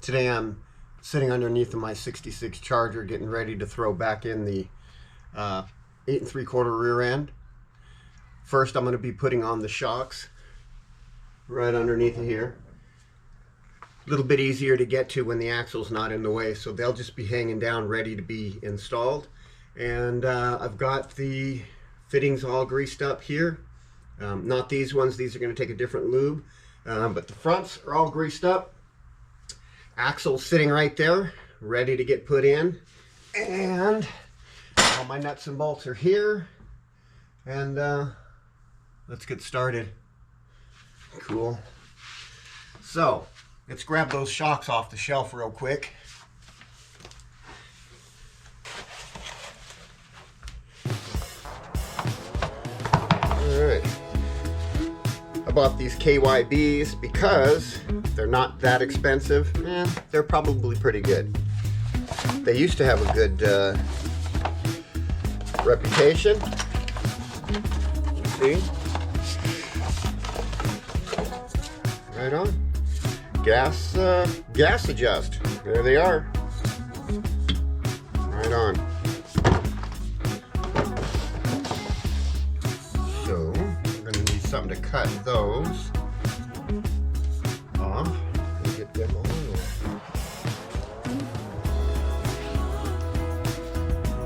Today I'm sitting underneath of my 66 Charger getting ready to throw back in the 8 3/4 rear end. First I'm going to be putting on the shocks right underneath of here. A little bit easier to get to when the axle's not in the way, so they'll just be hanging down ready to be installed. And I've got the fittings all greased up here. Not these ones, these are going to take a different lube, but the fronts are all greased up. Axle's sitting right there, ready to get put in, and all my nuts and bolts are here, and let's get started. Cool. So let's grab those shocks off the shelf real quick. Alright, I bought these KYBs because they're not that expensive, and they're probably pretty good. They used to have a good reputation. See? Right on. Gas adjust. There they are. Right on. So we're gonna need something to cut those off and get them on.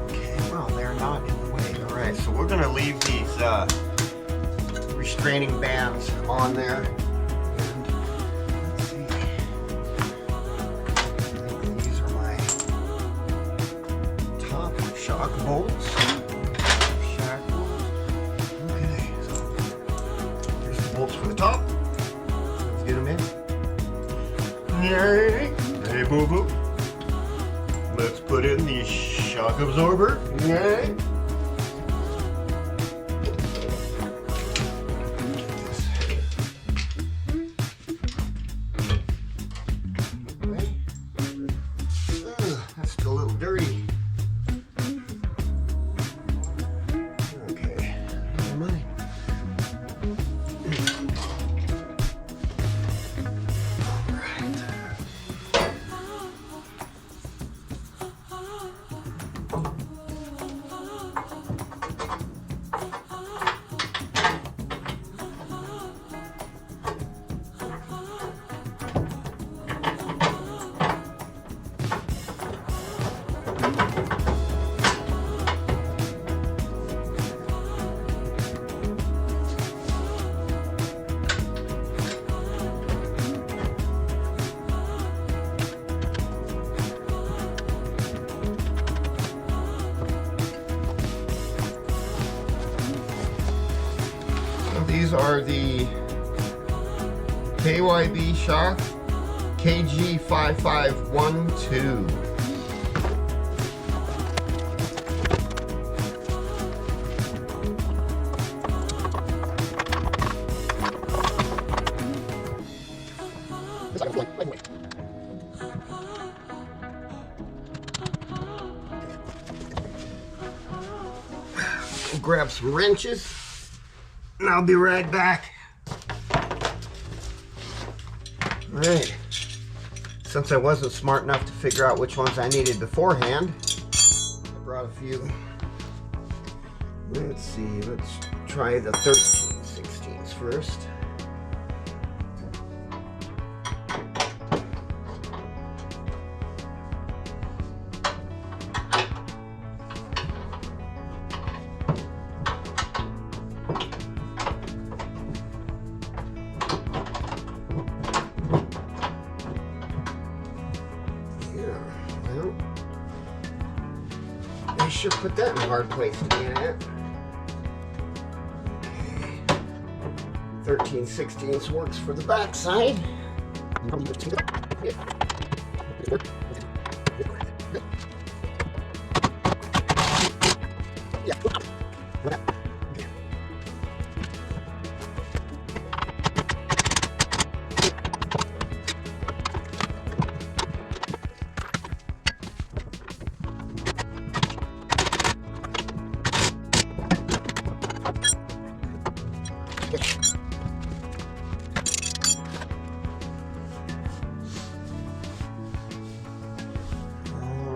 Okay, well, they're not in the way. All right, so we're gonna leave these restraining bands on there. And let's see. I think these are my top shock bolts. Okay, so here's the bolts for the top. Let's get them in. Yay! Hey, boo boo. Let's put in the shock absorber. Yay! That's still a little dirty. Okay, never mind. These are the KYB shock KG5512. We'll grab some wrenches. And I'll be right back. Alright, since I wasn't smart enough to figure out which ones I needed beforehand, I brought a few. Let's see, let's try the 13/16 first. I should put that in a hard place to get at. Okay. 13/16 works for the back side.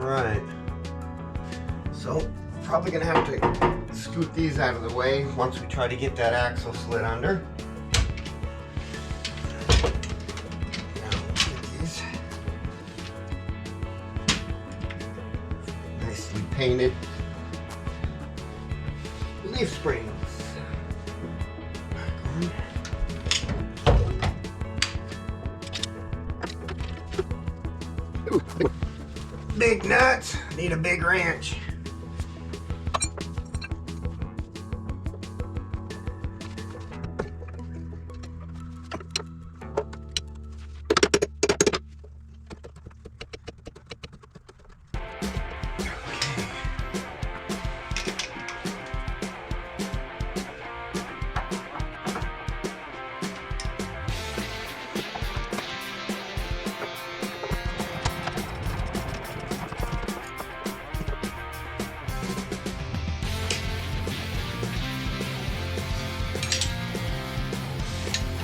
Alright. So, probably gonna have to scoot these out of the way once we try to get that axle slid under. Now, get these nicely painted leaf springs. Big nuts, need a big wrench.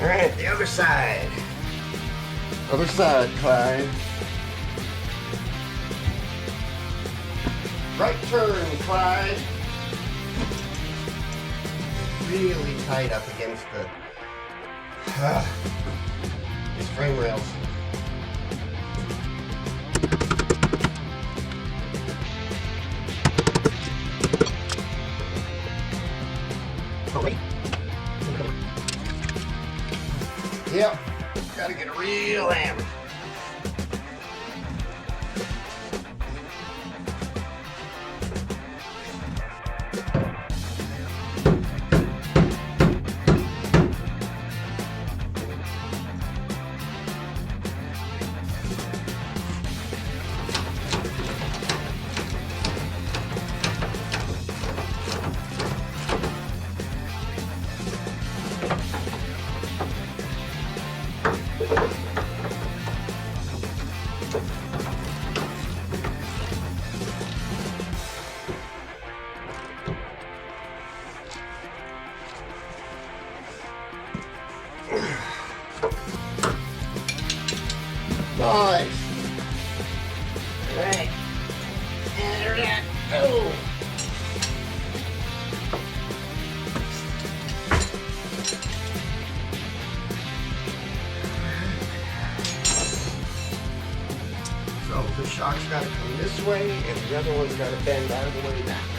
All right, the other side. Other side, Clyde. Right turn, Clyde. Really tight up against these frame rails. Oh, wait. Yep, gotta get a real hammer. Nice. All right. And there that. Oh. So the shock's got to come this way, and the other one's got to bend out of the way that way.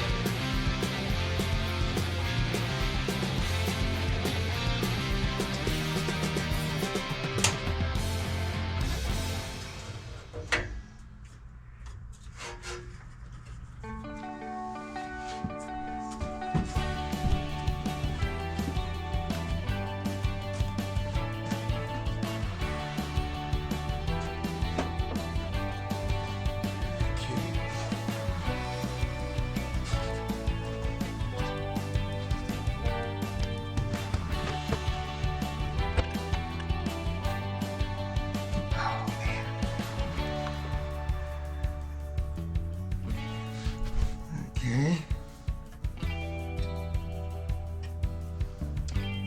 Okay.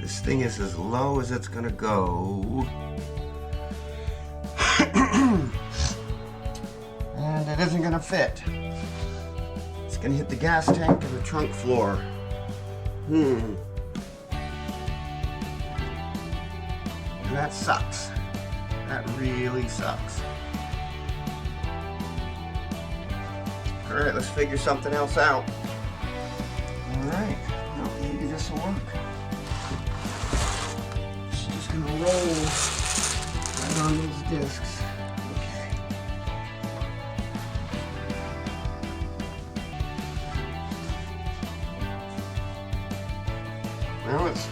This thing is as low as it's gonna go. And it isn't gonna fit. It's gonna hit the gas tank and the trunk floor. And that sucks. That really sucks. Alright, let's figure something else out. Alright, well, maybe this will work. It's just gonna roll right on those discs. Okay. Well, it's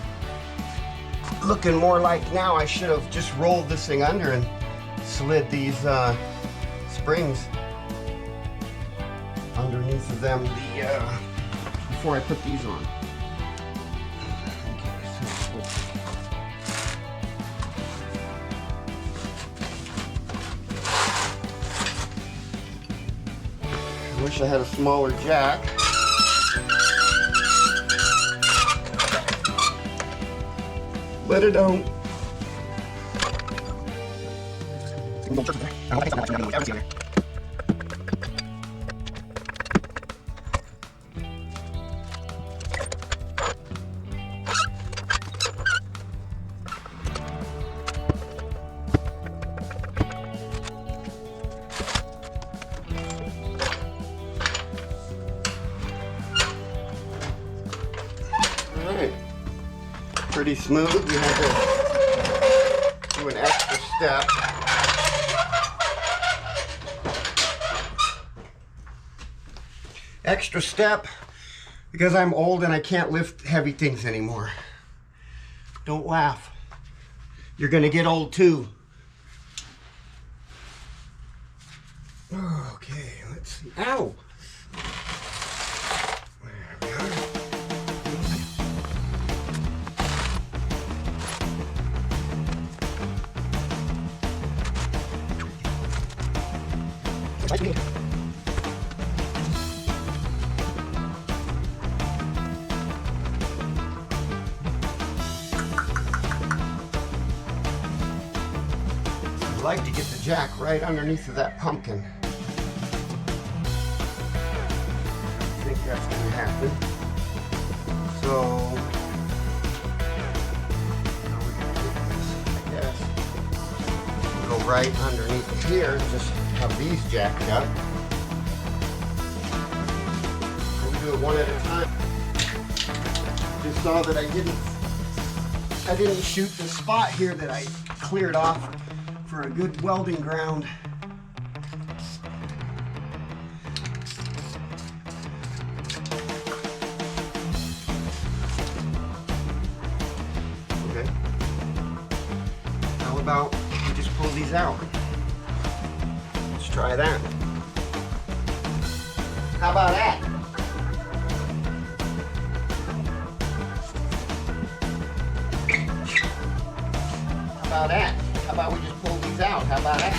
looking more like now I should have just rolled this thing under and slid these springs underneath of them before I put these on. I wish I had a smaller jack. But I don't. pretty smooth. We had to do an extra step. Extra step because I'm old and I can't lift heavy things anymore. Don't laugh. You're gonna get old too. Okay, let's see. Ow! There we are. I'd like to get the jack right underneath of that pumpkin. I think that's going to happen. So, now we're going to get this, I guess. Go right underneath of here and just have these jacked up. We'll do it one at a time. Just saw that I didn't shoot the spot here that I cleared off for a good welding ground. Okay. How about we just pull these out? Let's try that. How about that? How about that? How about we just pull these out? How about that?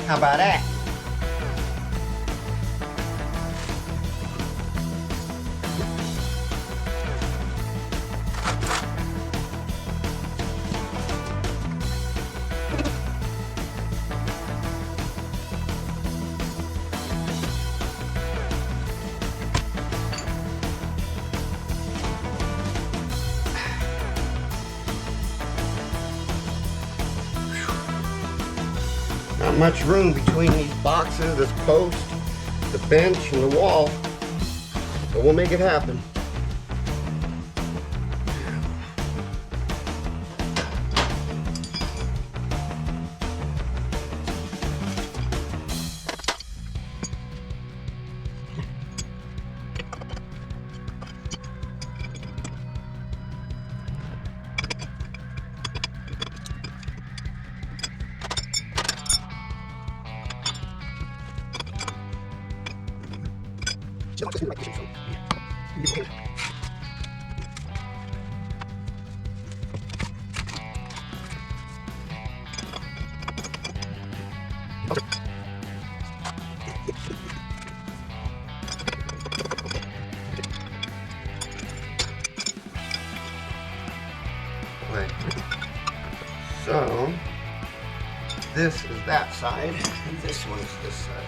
How about that? Not much room between these boxes, this post, the bench, and the wall, but we'll make it happen. Right. So this is that side, and this one is this side.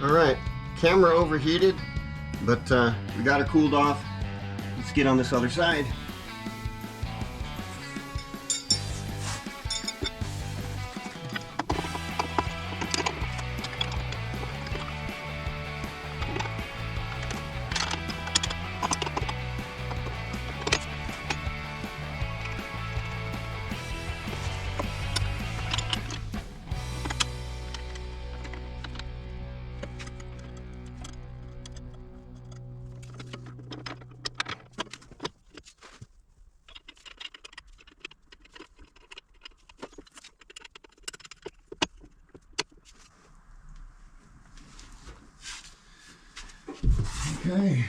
All right, camera overheated, but we got it cooled off. Let's get on this other side. Okay.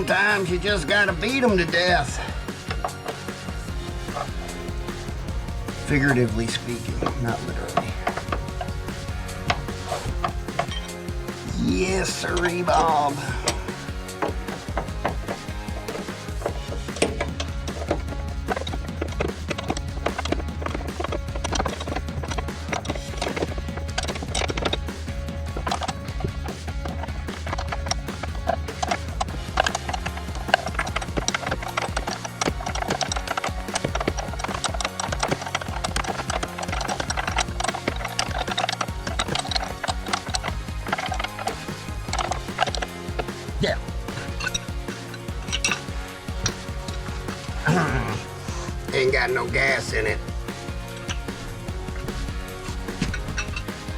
Sometimes you just gotta beat them to death. Figuratively speaking, not literally. Yes, sirree, Bob. Yeah. Ain't got no gas in it.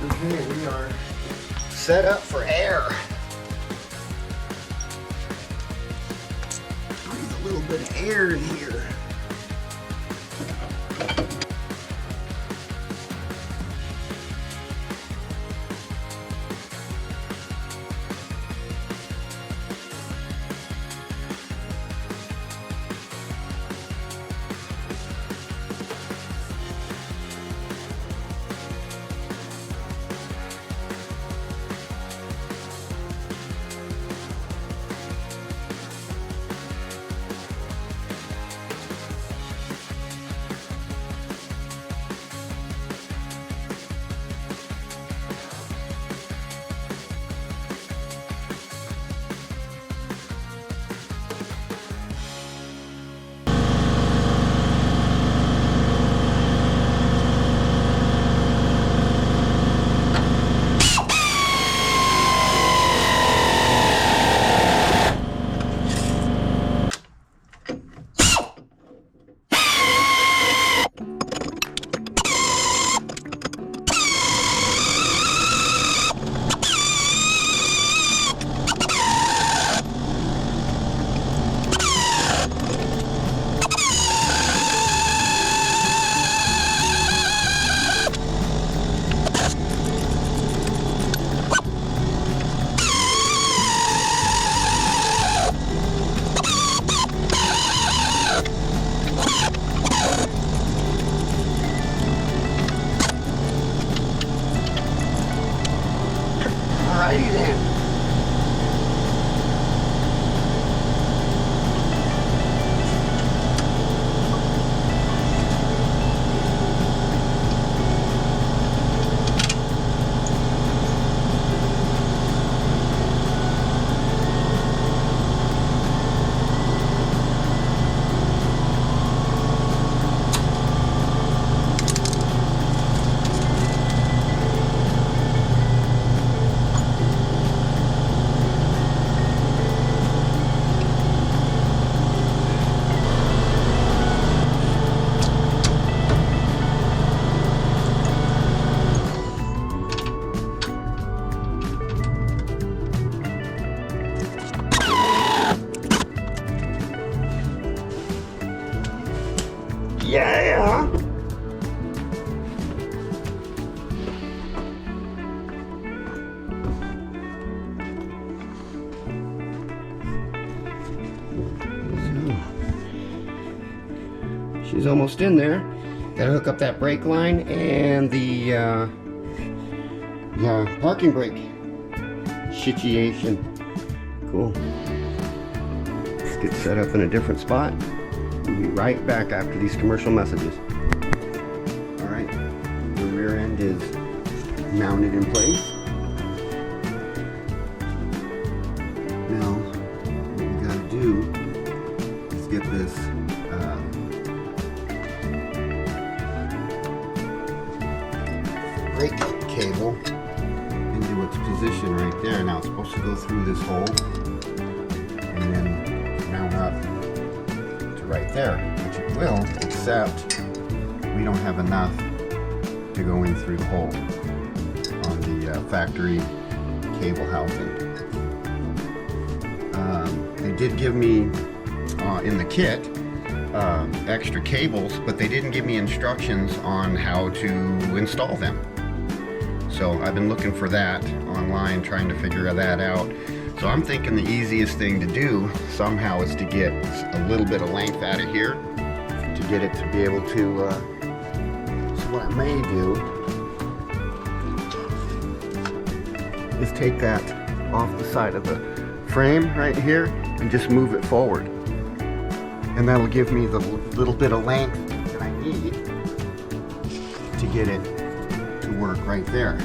Okay, we are set up for air. Breathe a little bit of air in here. Alrighty then. Yeah. She's almost in there. Gotta hook up that brake line and the parking brake situation. Cool. Let's get set up in a different spot. We'll be right back after these commercial messages. Alright, the rear end is mounted in place. Now, what we gotta do is get this brake cable into its position right there. Now it's supposed to go through this hole and then mount up to right there, which it will, except we don't have enough to go in through the hole on the factory cable housing. They did give me in the kit extra cables, but they didn't give me instructions on how to install them. So I've been looking for that online, trying to figure that out. So I'm thinking the easiest thing to do somehow is to get a little bit of length out of here to get it to be able to, so what I may do is take that off the side of the frame right here and just move it forward. And that'll give me the little bit of length that I need to get it to work right there.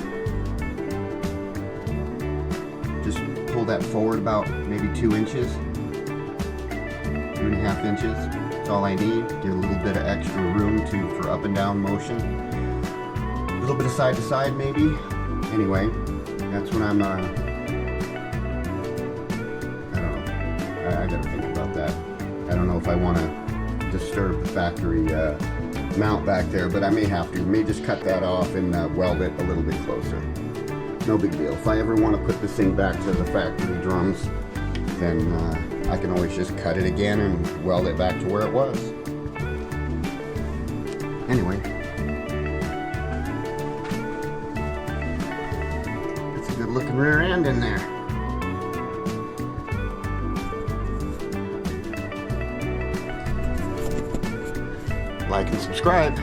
Just pull that forward about maybe 2 inches, 2.5 inches. That's all I need. Get a little bit of extra room for up and down motion. A little bit of side to side maybe. Anyway, that's when I'm, I don't know. I gotta think about that. I don't know if I want to disturb the factory mount back there, but I may have to. May just cut that off and weld it a little bit closer. No big deal. If I ever want to put this thing back to the factory drums, then I can always just cut it again and weld it back to where it was. Anyway, it's a good looking rear end in there. Like and subscribe.